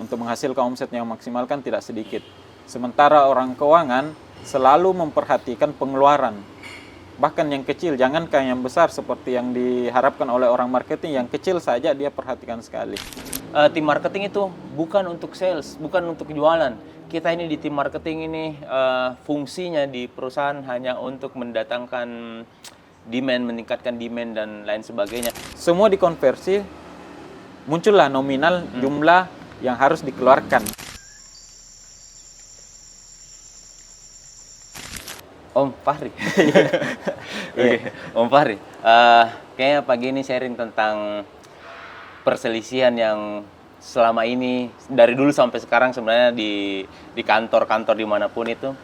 untuk menghasilkan omset yang maksimal kan tidak sedikit. Sementara orang keuangan selalu memperhatikan pengeluaran. Bahkan yang kecil, jangankan yang besar seperti yang diharapkan oleh orang marketing, yang kecil saja dia perhatikan sekali. Tim marketing itu bukan untuk sales, bukan untuk jualan. Kita ini di tim marketing ini fungsinya di perusahaan hanya untuk mendatangkan demand, meningkatkan demand dan lain sebagainya. Semua dikonversi, muncullah nominal jumlah yang harus dikeluarkan. Om Fahri. Oke, Om Fahri. Kayaknya pagi ini sharing tentang perselisihan yang selama ini dari dulu sampai sekarang sebenarnya di kantor-kantor dimanapun itu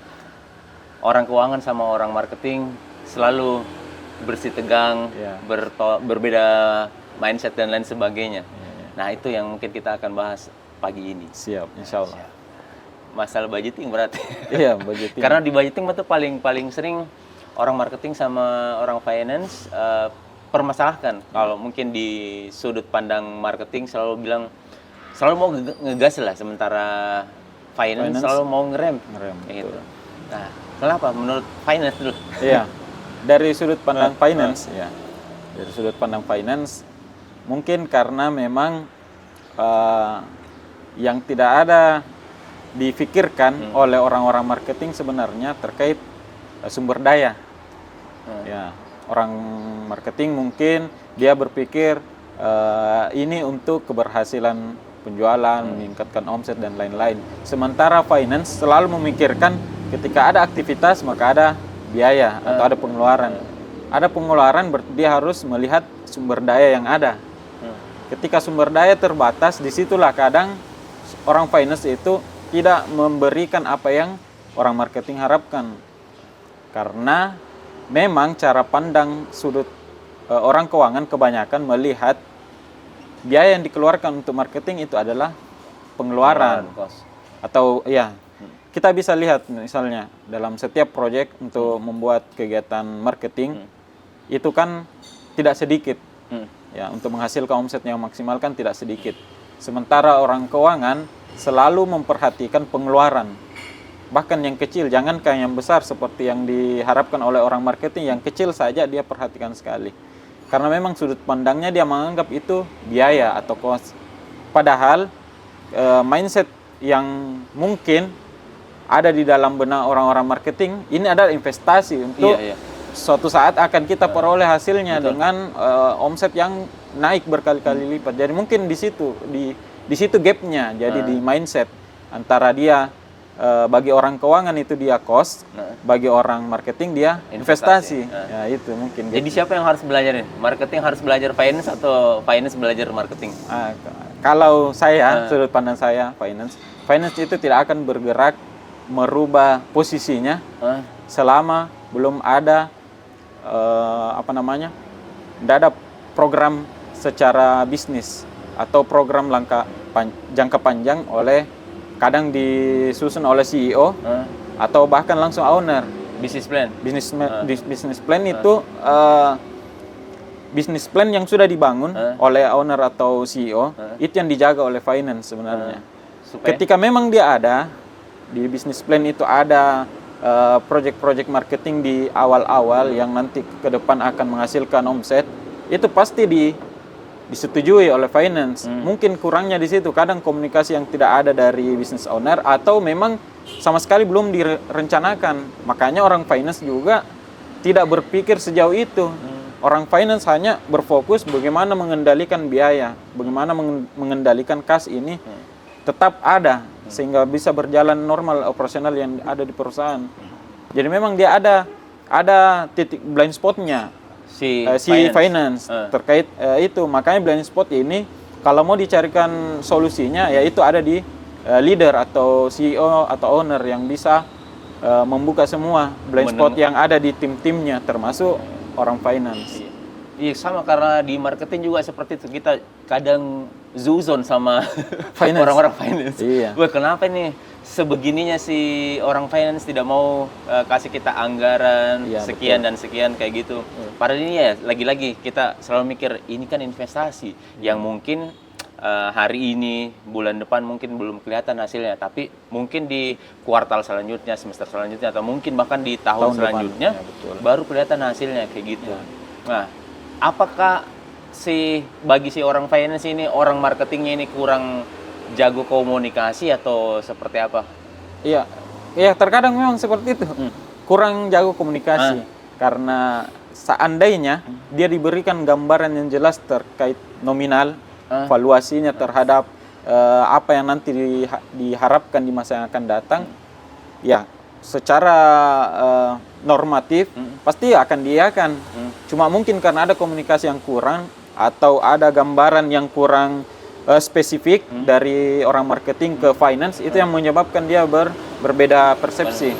orang keuangan sama orang marketing selalu bersitegang, berbeda mindset dan lain sebagainya. Nah itu yang mungkin kita akan bahas pagi ini. Siap, insya Allah. Masalah budgeting berarti. Iya, budgeting. Karena di budgeting itu paling sering orang marketing sama orang finance permasalahkan. Kalau mungkin di sudut pandang marketing selalu mau ngegas lah, sementara finance selalu mau ngerem gitu. Nah, kenapa menurut finance dulu? Iya. Dari sudut pandang finance ya. Dari sudut pandang finance mungkin karena memang yang tidak ada difikirkan oleh orang-orang marketing sebenarnya terkait sumber daya. Ya, orang marketing mungkin dia berpikir ini untuk keberhasilan penjualan, meningkatkan omset dan lain-lain. Sementara finance selalu memikirkan ketika ada aktivitas maka ada biaya atau ada pengeluaran. Ada pengeluaran berarti dia harus melihat sumber daya yang ada. Ketika sumber daya terbatas, disitulah kadang orang finance itu tidak memberikan apa yang orang marketing harapkan. Karena memang cara pandang sudut orang keuangan kebanyakan melihat biaya yang dikeluarkan untuk marketing itu adalah pengeluaran. Atau ya, kita bisa lihat misalnya dalam setiap proyek untuk membuat kegiatan marketing itu kan tidak sedikit. Ya, untuk menghasilkan omset yang maksimal kan tidak sedikit. Sementara orang keuangan selalu memperhatikan pengeluaran. Bahkan yang kecil, jangankan yang besar seperti yang diharapkan oleh orang marketing, yang kecil saja dia perhatikan sekali. Karena memang sudut pandangnya dia menganggap itu biaya atau cost. Padahal mindset yang mungkin ada di dalam benak orang-orang marketing, ini adalah investasi untuk suatu saat akan kita peroleh hasilnya dengan omset yang naik berkali-kali lipat. Jadi mungkin di situ gapnya, jadi di mindset antara dia bagi orang keuangan itu dia cost, bagi orang marketing dia investasi. Ya itu mungkin. Jadi siapa yang harus belajar nih? Marketing harus belajar finance atau finance belajar marketing? Kalau saya, sudut pandang saya, finance itu tidak akan bergerak merubah posisinya selama belum ada tidak ada program secara bisnis atau program jangka panjang kadang disusun oleh CEO atau bahkan langsung owner. Business plan. Business plan itu business plan yang sudah dibangun oleh owner atau CEO itu yang dijaga oleh finance sebenarnya. Ketika memang dia ada di business plan itu ada project-project marketing di awal-awal yang nanti ke depan akan menghasilkan omset, itu pasti disetujui oleh finance. Mungkin kurangnya di situ, kadang komunikasi yang tidak ada dari business owner atau memang sama sekali belum direncanakan. Makanya orang finance juga tidak berpikir sejauh itu. Orang finance hanya berfokus bagaimana mengendalikan biaya, bagaimana mengendalikan kas ini tetap ada sehingga bisa berjalan normal operasional yang ada di perusahaan. Jadi memang dia ada titik blind spotnya si finance terkait itu. Makanya blind spot ini kalau mau dicarikan solusinya ya itu ada di leader atau CEO atau owner yang bisa membuka semua blind spot yang ada di tim-timnya termasuk orang finance. Iya sama, karena di marketing juga seperti itu, kita kadang zuzon sama orang-orang finance. Iya. Wah, kenapa nih sebegininya si orang finance tidak mau kasih kita anggaran sekian dan sekian kayak gitu. Padahal ini ya lagi-lagi kita selalu mikir ini kan investasi yang mungkin hari ini, bulan depan mungkin belum kelihatan hasilnya, tapi mungkin di kuartal selanjutnya, semester selanjutnya, atau mungkin bahkan di tahun selanjutnya depan, ya, betul. baru kelihatan hasilnya kayak gitu. Ya. Nah, apakah bagi si orang finance ini, orang marketingnya ini kurang jago komunikasi atau seperti apa? Iya, iya terkadang memang seperti itu. Kurang jago komunikasi karena seandainya dia diberikan gambaran yang jelas terkait nominal, valuasinya terhadap apa yang nanti diharapkan di masa yang akan datang, ya secara normatif pasti akan diiakan. Cuma mungkin karena ada komunikasi yang kurang atau ada gambaran yang kurang spesifik dari orang marketing ke finance, itu yang menyebabkan dia berbeda persepsi.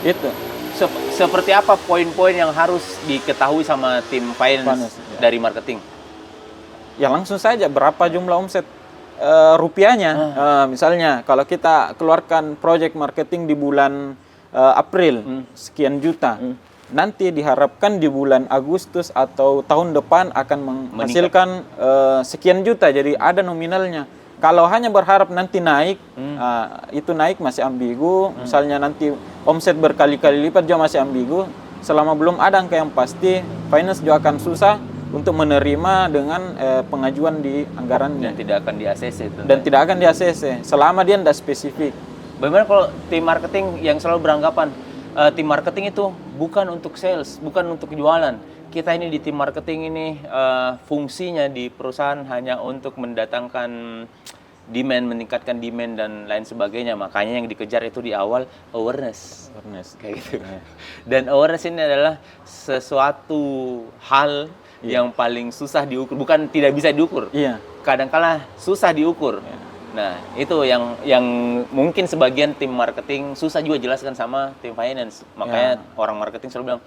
Itu. Seperti apa poin-poin yang harus diketahui sama tim finance ya. dari marketing? Ya langsung saja berapa jumlah omset rupiahnya. Misalnya kalau kita keluarkan project marketing di bulan April sekian juta, nanti diharapkan di bulan Agustus atau tahun depan akan menghasilkan sekian juta, jadi ada nominalnya. Kalau hanya berharap nanti naik, itu naik masih ambigu. Misalnya nanti omset berkali-kali lipat juga masih ambigu. Selama belum ada angka yang pasti, finance juga akan susah untuk menerima dengan pengajuan di anggarannya. Dan tidak akan di-ACC. Dan tidak akan di-ACC selama dia tidak spesifik. Bagaimana kalau tim marketing yang selalu beranggapan tim marketing itu bukan untuk sales, bukan untuk jualan. Kita ini di tim marketing ini fungsinya di perusahaan hanya untuk mendatangkan demand, meningkatkan demand dan lain sebagainya. Makanya yang dikejar itu di awal awareness. Kayak gitu. Dan awareness ini adalah sesuatu hal yang paling susah diukur, bukan tidak bisa diukur. Iya. Kadang-kala susah diukur. Nah, itu yang mungkin sebagian tim marketing susah juga jelaskan sama tim finance. Makanya orang marketing selalu bilang,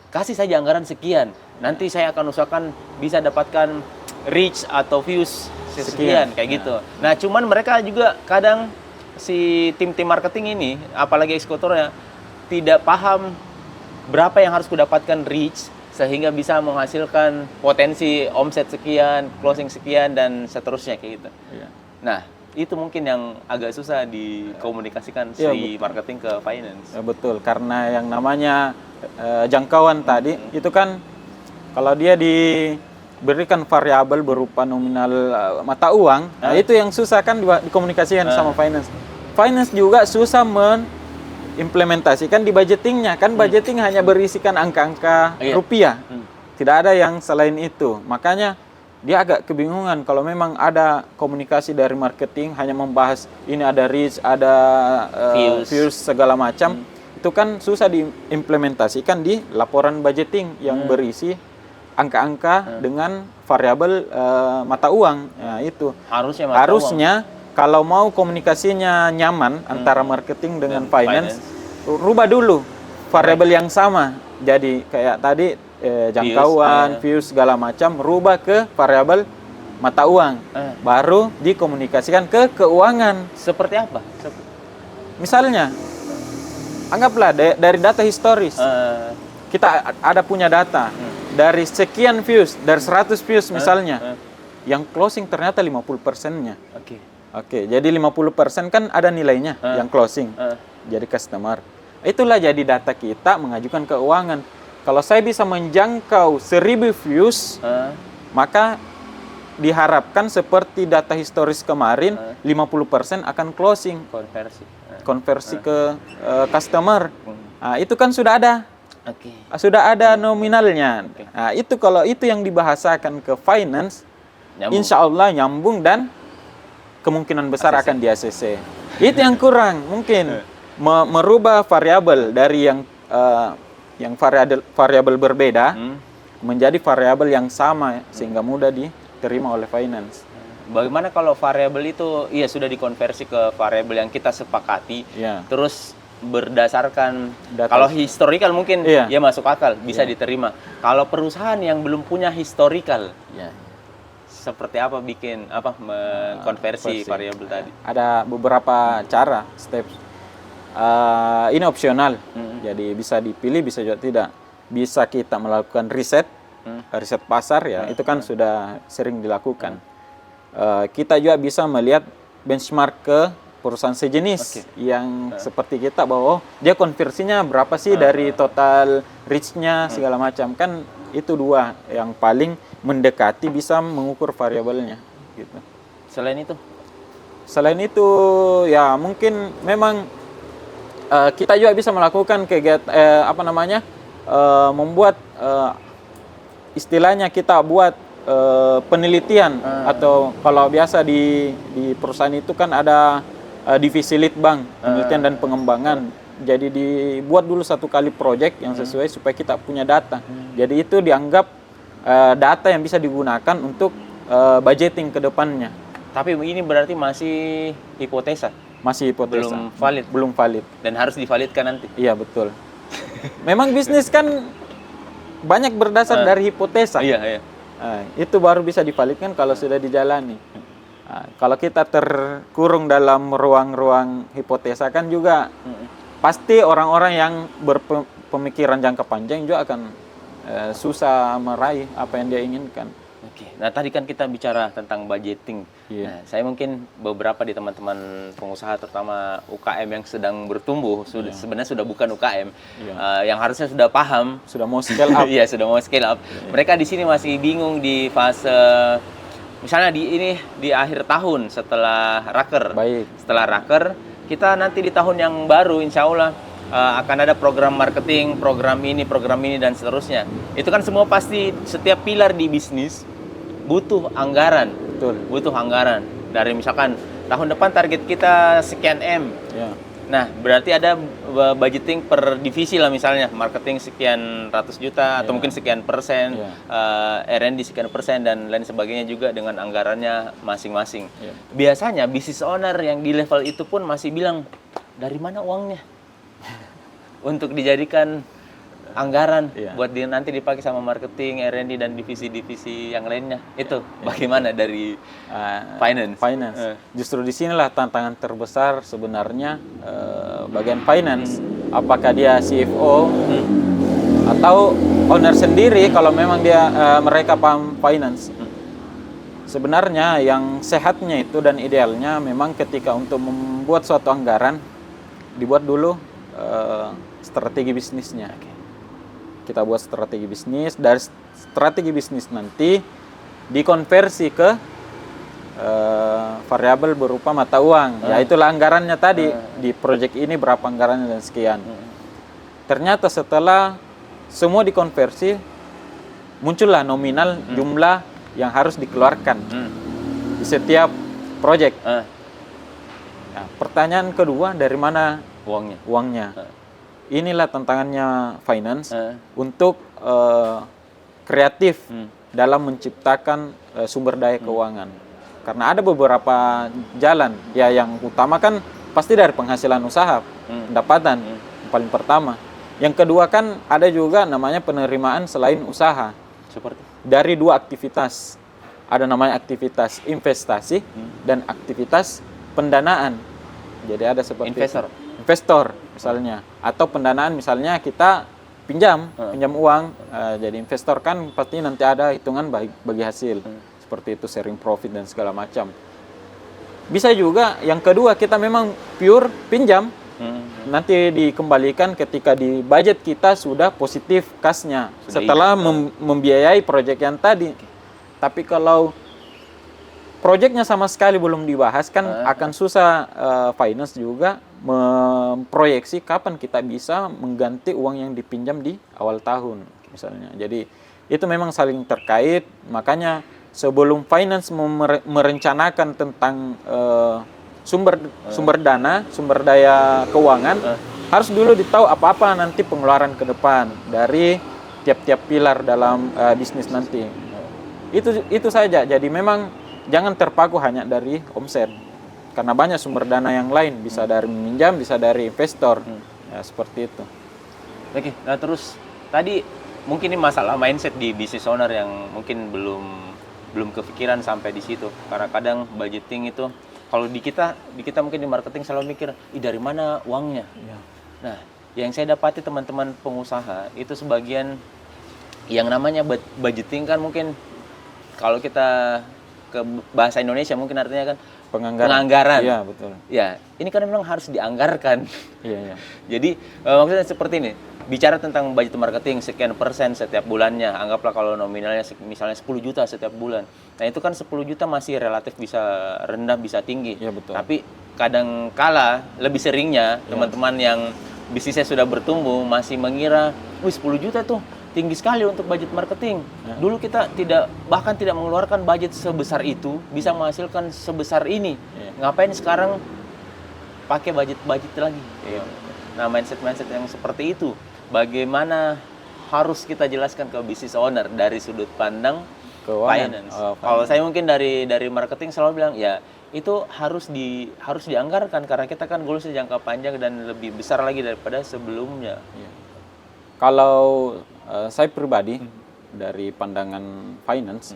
kasih saja anggaran sekian, nanti saya akan usahakan bisa dapatkan reach atau views sekian, kayak gitu. Nah, cuman mereka juga kadang si tim-tim marketing ini, apalagi eksekutornya, tidak paham berapa yang harus kudapatkan reach sehingga bisa menghasilkan potensi omset sekian, closing sekian, dan seterusnya kayak gitu. Nah, itu mungkin yang agak susah dikomunikasikan si marketing ke finance. Ya, betul, karena yang namanya jangkauan tadi, itu kan kalau dia diberikan variabel berupa nominal mata uang, nah itu yang susah kan dikomunikasikan sama finance. Finance juga susah implementasikan di budgetingnya, kan budgeting hanya berisikan angka-angka rupiah, tidak ada yang selain itu. Makanya dia agak kebingungan kalau memang ada komunikasi dari marketing hanya membahas ini ada reach, ada views segala macam, itu kan susah diimplementasikan di laporan budgeting yang berisi angka-angka dengan variabel mata uang. Nah, itu harusnya kalau mau komunikasinya nyaman antara marketing dengan finance, rubah dulu variabel yang sama. Jadi kayak tadi jangkauan, views segala macam, rubah ke variabel mata uang. Baru dikomunikasikan ke keuangan. Seperti apa? Misalnya, anggaplah dari data historis. Kita ada punya data. Dari sekian views, dari 100 views misalnya, yang closing ternyata 50%-nya. Oke, jadi 50% kan ada nilainya yang closing. Jadi customer. Itulah jadi data kita mengajukan keuangan. Kalau saya bisa menjangkau 1000 views, maka diharapkan seperti data historis kemarin, 50% akan closing. Konversi ke customer. Nah, itu kan sudah ada. Sudah ada nominalnya. Nah, itu kalau itu yang dibahasakan ke finance, insya Allah nyambung dan kemungkinan besar akan di ACC. Itu yang kurang, mungkin merubah variabel dari yang variabel berbeda menjadi variabel yang sama sehingga mudah diterima oleh finance. Bagaimana kalau variabel itu sudah dikonversi ke variabel yang kita sepakati, terus berdasarkan kalau historical mungkin masuk akal, bisa diterima. Kalau perusahaan yang belum punya historical, seperti apa mengkonversi variabel tadi? Ada beberapa cara, steps. Ini opsional, jadi bisa dipilih, bisa juga tidak. Bisa kita melakukan riset pasar, itu kan sudah sering dilakukan. kita juga bisa melihat benchmark ke perusahaan sejenis yang seperti kita, bahwa dia konversinya berapa sih dari total reach-nya segala macam. Kan itu dua yang paling mendekati bisa mengukur variabelnya gitu. Selain itu ya mungkin memang kita juga bisa melakukan kegiatan membuat istilahnya kita buat penelitian, atau kalau biasa di perusahaan itu kan ada divisi litbang, penelitian dan pengembangan. Jadi dibuat dulu satu kali proyek yang sesuai supaya kita punya data. Jadi itu dianggap data yang bisa digunakan untuk budgeting ke depannya. Tapi ini berarti masih hipotesa. Masih hipotesa. Belum valid. Dan harus divalidkan nanti. Iya, betul. Memang bisnis kan banyak berdasar dari hipotesa. Iya. Itu baru bisa divalidkan kalau sudah dijalani. Kalau kita terkurung dalam ruang-ruang hipotesa kan juga pasti orang-orang yang berpemikiran jangka panjang juga akan susah meraih apa yang dia inginkan. Oke. Nah, tadi kan kita bicara tentang budgeting. Iya. Nah, saya mungkin beberapa di teman-teman pengusaha, terutama UKM yang sedang bertumbuh, sebenarnya sudah bukan UKM, yang harusnya sudah paham, sudah mau scale up. Iya, sudah mau scale up. Mereka di sini masih bingung di fase, misalnya di akhir tahun setelah raker. Baik. Setelah raker, kita nanti di tahun yang baru, insya Allah akan ada program marketing, program ini dan seterusnya. Itu kan semua pasti, setiap pilar di bisnis butuh anggaran. Betul. Butuh anggaran. Dari misalkan tahun depan target kita sekian M. Ya. Nah, berarti ada budgeting per divisi lah, misalnya marketing sekian ratus juta atau mungkin sekian persen, R&D sekian persen dan lain sebagainya juga dengan anggarannya masing-masing. Biasanya business owner yang di level itu pun masih bilang, dari mana uangnya? Untuk dijadikan anggaran buat nanti dipakai sama marketing, R&D dan divisi-divisi yang lainnya. Itu bagaimana dari finance? Justru di sinilah tantangan terbesar sebenarnya bagian finance. Apakah dia CFO atau owner sendiri kalau memang dia mereka paham finance. Sebenarnya yang sehatnya itu dan idealnya memang ketika untuk membuat suatu anggaran dibuat dulu strategi bisnisnya. Kita buat strategi bisnis, dari strategi bisnis nanti dikonversi ke variabel berupa mata uang. Ya itulah anggarannya tadi, di proyek ini berapa anggarannya dan sekian. Ternyata setelah semua dikonversi, muncullah nominal jumlah yang harus dikeluarkan di setiap proyek. Nah, pertanyaan kedua, dari mana uangnya? Inilah tantangannya finance untuk kreatif dalam menciptakan sumber daya keuangan. Karena ada beberapa jalan, ya yang utama kan pasti dari penghasilan usaha, pendapatan paling pertama. Yang kedua kan ada juga namanya penerimaan selain usaha. Seperti? Dari dua aktivitas. Ada namanya aktivitas investasi dan aktivitas pendanaan. Jadi ada seperti investor misalnya, atau pendanaan misalnya kita pinjam uang, jadi investor kan pasti nanti ada hitungan bagi hasil, seperti itu sharing profit dan segala macam. Bisa juga yang kedua kita memang pure pinjam, nanti dikembalikan ketika di budget kita sudah positif kasnya setelah membiayai proyek yang tadi. Tapi kalau proyeknya sama sekali belum dibahas kan akan susah finance juga memproyeksi kapan kita bisa mengganti uang yang dipinjam di awal tahun misalnya. Jadi itu memang saling terkait, makanya sebelum finance merencanakan tentang sumber dana, sumber daya keuangan, harus dulu ditahu apa-apa nanti pengeluaran ke depan dari tiap-tiap pilar dalam bisnis nanti. Itu saja. Jadi memang jangan terpaku hanya dari omset. Karena banyak sumber dana yang lain, bisa dari meminjam, bisa dari investor. Ya, seperti itu. Oke, nah terus tadi mungkin ini masalah mindset di business owner yang mungkin belum kepikiran sampai di situ. Karena kadang budgeting itu kalau di kita mungkin di marketing selalu mikir, dari mana uangnya? Ya. Nah, yang saya dapati teman-teman pengusaha itu sebagian yang namanya budgeting kan mungkin kalau kita ke bahasa Indonesia mungkin artinya kan Penganggaran. penganggaran. Iya, betul. Ya, ini kan memang harus dianggarkan. Iya, iya. Jadi maksudnya seperti ini, bicara tentang budget marketing sekian persen setiap bulannya, anggaplah kalau nominalnya misalnya 10 juta setiap bulan. Nah itu kan 10 juta masih relatif bisa rendah, bisa tinggi. Iya, betul. Tapi kadang kala, lebih seringnya teman-teman yang bisnisnya sudah bertumbuh masih mengira, wih 10 juta tuh tinggi sekali untuk budget marketing. Dulu kita bahkan tidak mengeluarkan budget sebesar itu, bisa menghasilkan sebesar ini. Ngapain sekarang pakai budget lagi? Nah, mindset yang seperti itu, bagaimana harus kita jelaskan ke business owner dari sudut pandang Keuangan. finance. Kalau saya mungkin dari marketing selalu bilang, ya itu harus dianggarkan karena kita kan goalsnya jangka panjang dan lebih besar lagi daripada sebelumnya. Kalau saya pribadi dari pandangan finance,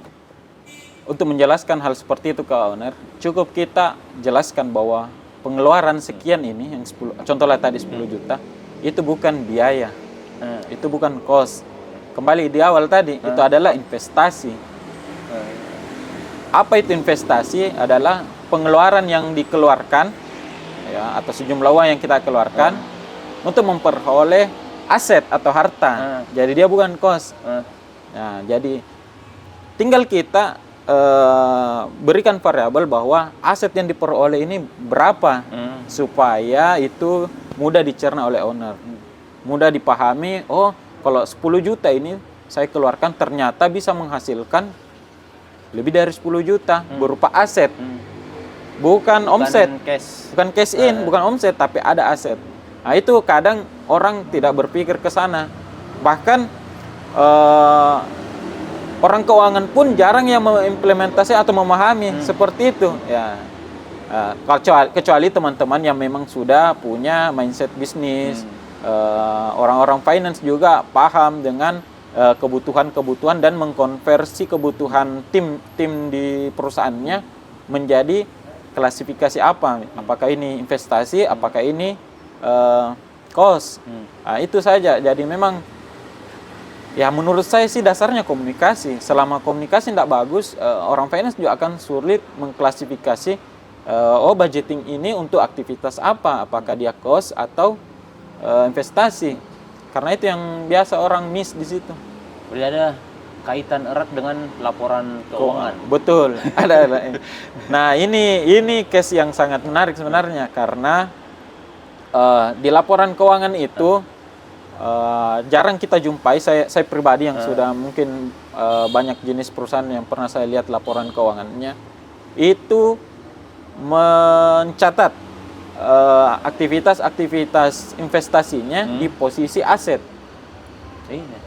untuk menjelaskan hal seperti itu ke owner, cukup kita jelaskan bahwa pengeluaran sekian ini, yang 10, contohnya tadi 10 juta, itu bukan biaya, itu bukan cost. Kembali di awal tadi, itu adalah investasi. Apa itu investasi? Adalah pengeluaran yang dikeluarkan, ya, atau sejumlah uang yang kita keluarkan untuk memperoleh aset atau harta. Jadi dia bukan cost. Nah, jadi tinggal kita berikan variabel bahwa aset yang diperoleh ini berapa supaya itu mudah dicerna oleh owner. Mudah dipahami, oh kalau 10 juta ini saya keluarkan ternyata bisa menghasilkan lebih dari 10 juta berupa aset. Bukan omset. Bukan cash in, bukan omset, tapi ada aset. Nah, itu kadang orang tidak berpikir ke sana. Bahkan orang keuangan pun jarang yang mengimplementasi atau memahami seperti itu. Ya, kecuali teman-teman yang memang sudah punya mindset bisnis. Orang-orang finance juga paham dengan kebutuhan-kebutuhan dan mengkonversi kebutuhan tim di perusahaannya menjadi klasifikasi apa. Apakah ini investasi, apakah ini cost. Nah, itu saja. Jadi memang ya menurut saya sih dasarnya komunikasi. Selama komunikasi tidak bagus, orang finance juga akan sulit mengklasifikasi budgeting ini untuk aktivitas apa, apakah dia cost atau investasi. Karena itu yang biasa orang miss di situ. Berarti ada kaitan erat dengan laporan keuangan. Betul, ada. Nah, ini case yang sangat menarik sebenarnya karena di laporan keuangan itu jarang kita jumpai. Saya pribadi yang sudah mungkin banyak jenis perusahaan yang pernah saya lihat laporan keuangannya itu mencatat aktivitas investasinya di posisi aset.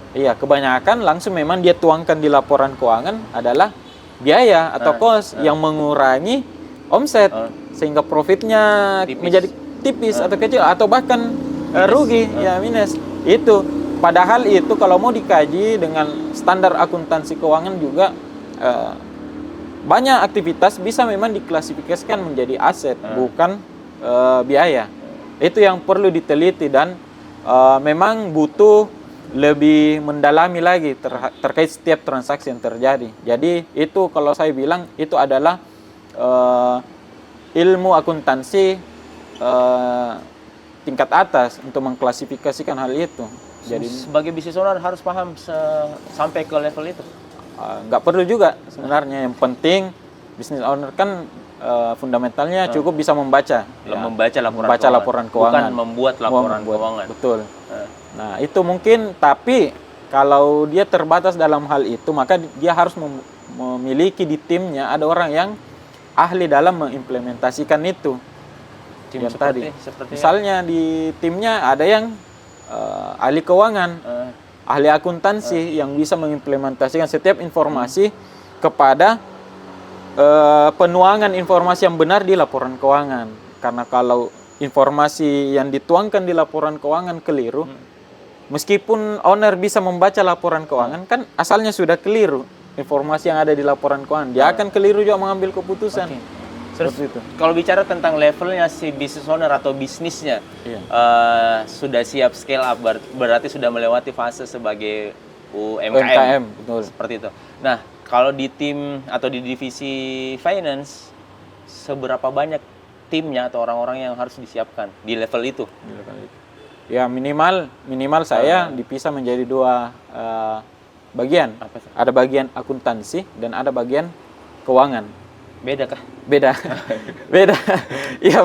Iya, kebanyakan langsung memang dia tuangkan di laporan keuangan adalah biaya atau cost yang mengurangi omset sehingga profitnya menjadi tipis atau kecil atau bahkan rugi, ya minus. Itu padahal itu kalau mau dikaji dengan standar akuntansi keuangan juga banyak aktivitas bisa memang diklasifikasikan menjadi aset bukan biaya. Itu yang perlu diteliti dan memang butuh lebih mendalami lagi terkait setiap transaksi yang terjadi. Jadi itu kalau saya bilang itu adalah ilmu akuntansi tingkat atas untuk mengklasifikasikan hal itu. Jadi sebagai business owner harus paham sampai ke level itu. Nggak perlu juga sebenarnya. Yang penting business owner kan fundamentalnya cukup bisa membaca. Membaca laporan keuangan. Bukan membuat laporan keuangan. Betul. Nah, itu mungkin, tapi kalau dia terbatas dalam hal itu, maka dia harus memiliki di timnya ada orang yang ahli dalam mengimplementasikan itu. Tim yang seperti misalnya di timnya ada yang ahli keuangan, ahli akuntansi yang bisa mengimplementasikan setiap informasi kepada penuangan informasi yang benar di laporan keuangan. Karena kalau informasi yang dituangkan di laporan keuangan keliru, meskipun owner bisa membaca laporan keuangan, kan asalnya sudah keliru informasi yang ada di laporan keuangan, dia akan keliru juga mengambil keputusan. Terus itu. Kalau bicara tentang levelnya si business owner atau bisnisnya, sudah siap scale up, berarti sudah melewati fase sebagai UMKM. Betul. Seperti itu. Nah, kalau di tim atau di divisi finance, seberapa banyak timnya atau orang-orang yang harus disiapkan di level itu? Ya minimal saya dipisah menjadi dua bagian. Apa tuh? Ada bagian akuntansi dan ada bagian keuangan. Beda kah? Beda. Beda. Iya,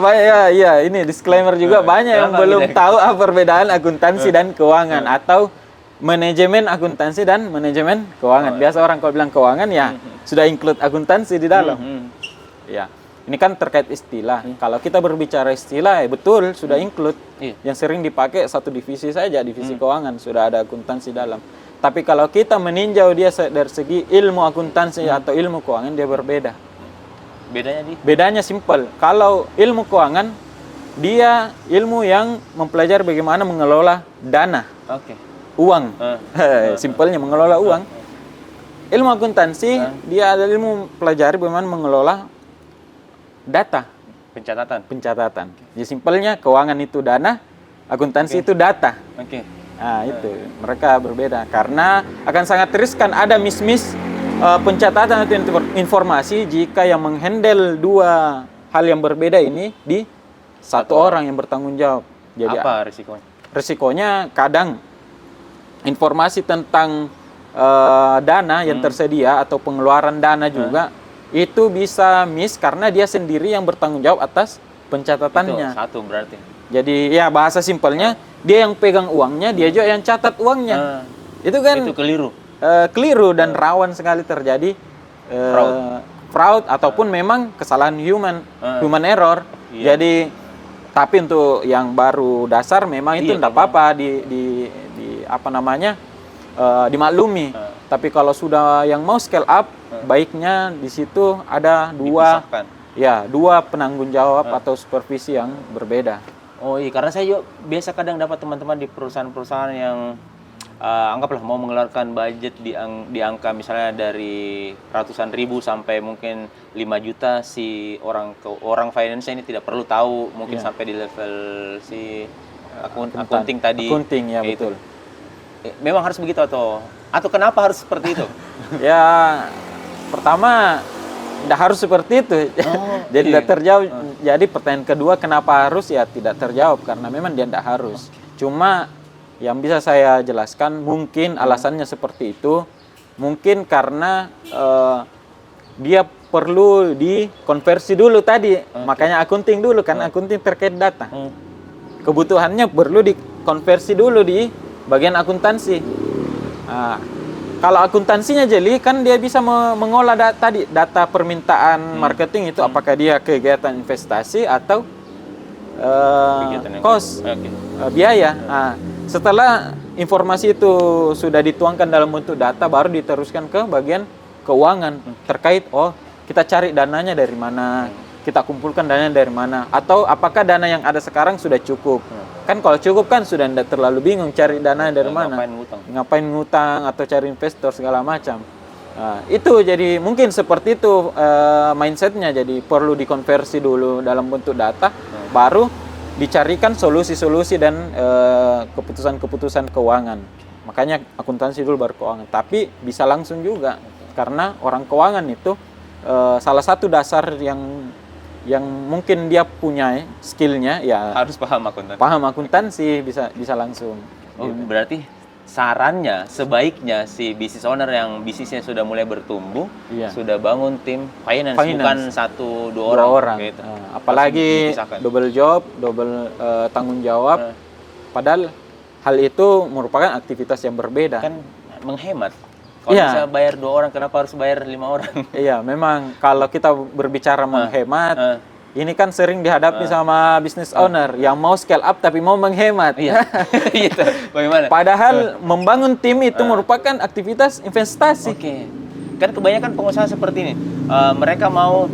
iya, ini disclaimer juga banyak yang kenapa belum beda? tahu apa perbedaan akuntansi dan keuangan atau manajemen akuntansi dan manajemen keuangan. Biasa orang kalau bilang keuangan ya sudah include akuntansi di dalam. Ya. Ini kan terkait istilah. Kalau kita berbicara istilah, ya betul sudah include. Iya. Yang sering dipakai satu divisi saja, divisi keuangan sudah ada akuntansi dalam. Tapi kalau kita meninjau dia dari segi ilmu akuntansi atau ilmu keuangan, dia berbeda. Bedanya simpel. Kalau ilmu keuangan, dia ilmu yang mempelajari bagaimana mengelola dana, uang. Simpelnya mengelola uang. Ilmu akuntansi, dia ada ilmu pelajari bagaimana mengelola data, pencatatan. Jadi simpelnya keuangan itu dana, akuntansi itu data. Nah, itu mereka berbeda karena akan sangat riskan ada miss pencatatan atau informasi jika yang menghandle dua hal yang berbeda ini di satu orang yang bertanggung jawab. Jadi apa risikonya? Risikonya kadang informasi tentang dana yang tersedia atau pengeluaran dana juga itu bisa miss karena dia sendiri yang bertanggung jawab atas pencatatannya. Itu satu berarti. Jadi ya bahasa simpelnya dia yang pegang uangnya, dia juga yang catat uangnya. Itu kan itu keliru. Keliru dan rawan sekali terjadi fraud ataupun memang kesalahan human error. Jadi tapi untuk yang baru dasar memang itu tidak apa-apa di apa namanya dimaklumi. Tapi kalau sudah yang mau scale up, baiknya di situ ada dua penanggung jawab atau supervisi yang berbeda. Oh iya, karena saya juga biasa kadang dapat teman-teman di perusahaan-perusahaan yang anggaplah mau mengeluarkan budget di angka misalnya dari ratusan ribu sampai mungkin 5 juta, si orang finance ini tidak perlu tahu, mungkin sampai di level si accounting tadi. Accounting ya betul. betul. Memang harus begitu atau kenapa harus seperti itu? Ya pertama tidak harus seperti itu. Jadi tidak terjawab. Jadi pertanyaan kedua kenapa harus, ya tidak terjawab karena memang dia tidak harus. Cuma yang bisa saya jelaskan mungkin alasannya seperti itu, mungkin karena dia perlu dikonversi dulu tadi. Makanya accounting dulu kan, accounting terkait data. Kebutuhannya perlu dikonversi dulu di bagian akuntansi. Nah, kalau akuntansinya jeli kan dia bisa mengolah data permintaan marketing itu apakah dia kegiatan investasi atau cost biaya. Nah, setelah informasi itu sudah dituangkan dalam bentuk data, baru diteruskan ke bagian keuangan terkait kita cari dananya dari mana, kita kumpulkan dananya dari mana, atau apakah dana yang ada sekarang sudah cukup. Kan kalau cukup kan sudah tidak terlalu bingung cari dana dari mana, ngapain ngutang atau cari investor segala macam. Nah, itu jadi mungkin seperti itu mindsetnya, jadi perlu dikonversi dulu dalam bentuk data, baru dicarikan solusi-solusi dan keputusan-keputusan keuangan. Makanya akuntansi dulu baru keuangan, tapi bisa langsung juga karena orang keuangan itu salah satu dasar yang mungkin dia punya skillnya ya harus paham akuntansi bisa langsung. Gitu. Berarti sarannya sebaiknya si business owner yang bisnisnya sudah mulai bertumbuh sudah bangun tim finance. Bukan 1-2 orang gitu. Apalagi double job, double tanggung jawab, padahal hal itu merupakan aktivitas yang berbeda. Kan menghemat. Kalau bisa bayar 2 orang, kenapa harus bayar 5 orang? Iya, memang kalau kita berbicara menghemat, ini kan sering dihadapi sama business owner yang mau scale up tapi mau menghemat. Iya. Gitu. Bagaimana? Padahal membangun tim itu merupakan aktivitas investasi. Kan kebanyakan pengusaha seperti ini, mereka mau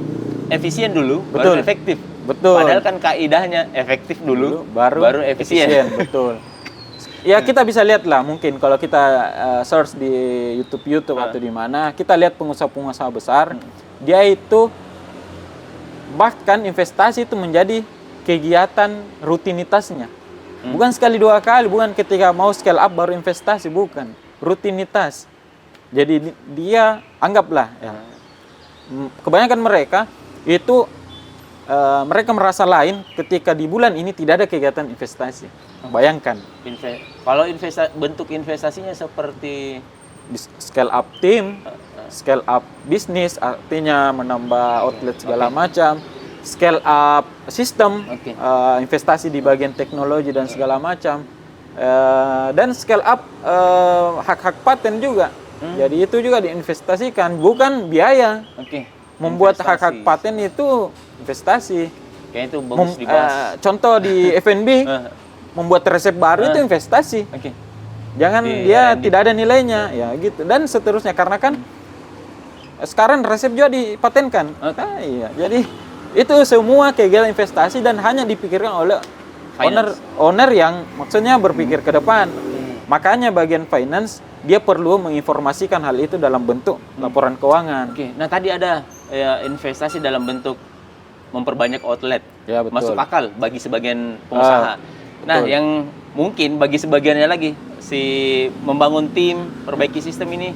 efisien dulu, baru efektif. Betul. Padahal kan kaidahnya efektif dulu, baru efisien. Betul. Ya kita bisa lihat lah, mungkin kalau kita search di YouTube atau di mana, kita lihat pengusaha-pengusaha besar, dia itu bahkan investasi itu menjadi kegiatan rutinitasnya. Bukan sekali 2 kali, bukan ketika mau scale up baru investasi, bukan. Rutinitas. Jadi dia anggaplah ya. Kebanyakan mereka itu mereka merasa lain ketika di bulan ini tidak ada kegiatan investasi. Bayangkan. Kalau bentuk investasinya seperti Scale up team, scale up bisnis, artinya menambah outlet segala macam, scale up sistem, investasi di bagian teknologi dan segala macam, dan scale up hak-hak paten juga. Jadi itu juga diinvestasikan, bukan biaya. Membuat hak-hak paten itu investasi. Kayaknya itu bagus dibahas. Contoh di F&B, membuat resep baru itu investasi. Jangan dia tidak ada nilainya, ya gitu. Dan seterusnya, karena kan sekarang resep juga dipatenkan. Iya. Jadi itu semua kegiatan investasi dan hanya dipikirkan oleh owner yang maksudnya berpikir ke depan. Makanya bagian finance dia perlu menginformasikan hal itu dalam bentuk laporan keuangan. Nah tadi ada investasi dalam bentuk memperbanyak outlet. Ya, betul. Masuk akal bagi sebagian pengusaha. Nah yang mungkin bagi sebagiannya lagi si membangun tim, perbaiki sistem ini,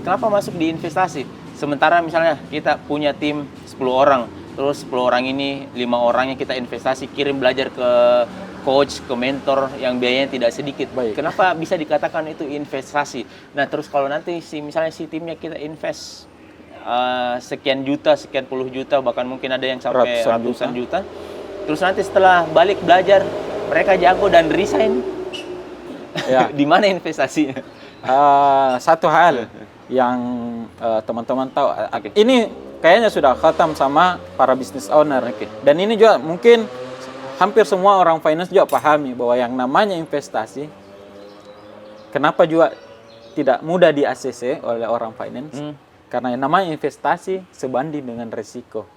kenapa masuk di investasi? Sementara misalnya kita punya tim 10 orang, terus 10 orang ini 5 orangnya kita investasi, kirim belajar ke coach, ke mentor yang biayanya tidak sedikit. Kenapa bisa dikatakan itu investasi? Nah terus kalau nanti misalnya si timnya kita invest sekian juta, sekian puluh juta, bahkan mungkin ada yang sampai ratusan juta. Terus nanti setelah balik belajar mereka jago dan resign. Ya. Di mana investasinya? Satu hal yang teman-teman tahu, ini kayaknya sudah khatam sama para business owner. Dan ini juga mungkin hampir semua orang finance juga pahami bahwa yang namanya investasi, kenapa juga tidak mudah di ACC oleh orang finance? Karena yang namanya investasi sebanding dengan risiko.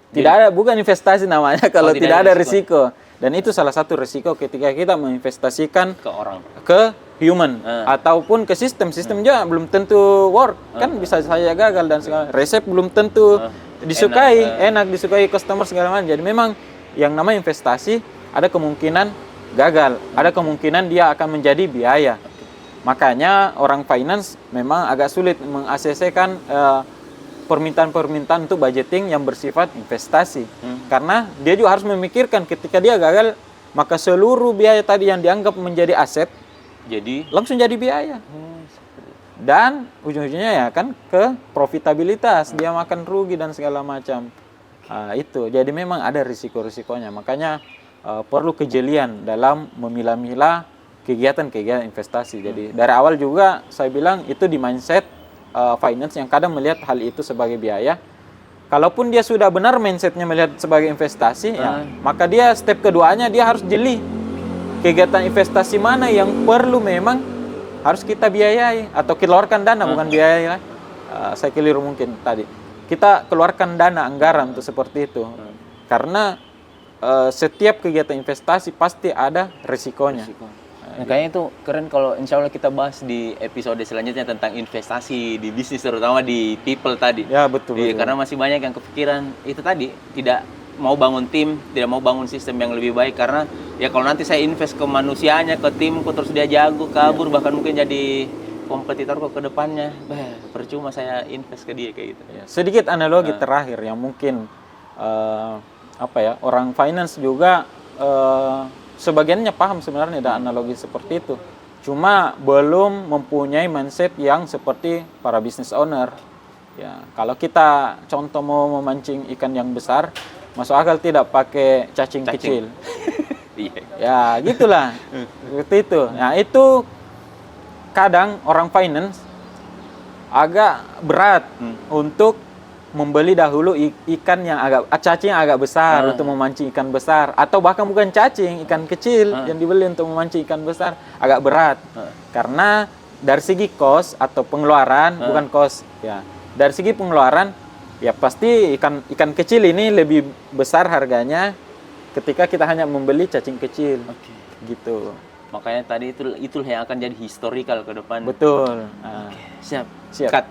Tidak ada, bukan investasi namanya kalau tidak ada risiko. Dan itu salah satu risiko ketika kita menginvestasikan ke orang, ke human, ataupun ke sistem. Sistem juga belum tentu work, kan bisa saja gagal dan segala. Resep belum tentu disukai, enak disukai customer segala macam. Jadi memang yang namanya investasi ada kemungkinan gagal, ada kemungkinan dia akan menjadi biaya. Makanya orang finance memang agak sulit meng-ACC-kan permintaan-permintaan untuk budgeting yang bersifat investasi. Karena dia juga harus memikirkan ketika dia gagal, maka seluruh biaya tadi yang dianggap menjadi aset jadi langsung jadi biaya. Dan ujung-ujungnya ya kan ke profitabilitas, dia makan rugi dan segala macam. Itu. Jadi memang ada risiko-risikonya. Makanya perlu kejelian dalam memilah-milah kegiatan-kegiatan investasi. Jadi dari awal juga saya bilang itu di mindset finance yang kadang melihat hal itu sebagai biaya. Kalaupun dia sudah benar mindsetnya melihat sebagai investasi, ya, maka dia step keduanya dia harus jeli kegiatan investasi mana yang perlu memang harus kita biayai atau keluarkan dana, bukan biayai. Saya keliru mungkin tadi. Kita keluarkan dana anggaran untuk seperti itu. Karena setiap kegiatan investasi pasti ada risikonya. Nah, kayaknya itu keren kalau insya Allah kita bahas di episode selanjutnya tentang investasi di bisnis, terutama di people tadi. Ya, betul. Karena masih banyak yang kepikiran itu tadi, tidak mau bangun tim, tidak mau bangun sistem yang lebih baik. Karena ya kalau nanti saya invest ke manusianya, ke timku, terus dia jago, kabur, bahkan mungkin jadi kompetitor ke depannya, percuma saya invest ke dia kayak gitu. Ya, sedikit analogi terakhir yang mungkin orang finance juga sebagiannya paham sebenarnya ada analogi seperti itu. Cuma belum mempunyai mindset yang seperti para business owner. Ya, kalau kita contoh mau memancing ikan yang besar, masuk akal tidak pakai cacing. Kecil. Ya, gitulah. Seperti itu. Nah, itu kadang orang finance agak berat untuk membeli dahulu ikan yang cacing yang agak besar untuk memancing ikan besar, atau bahkan bukan cacing, ikan kecil yang dibeli untuk memancing ikan besar, agak berat. Karena dari segi cost atau pengeluaran, bukan cost ya. Dari segi pengeluaran ya pasti ikan kecil ini lebih besar harganya ketika kita hanya membeli cacing kecil. Gitu. Makanya tadi itu yang akan jadi historical ke depan. Betul. Siap. Siap. Cut.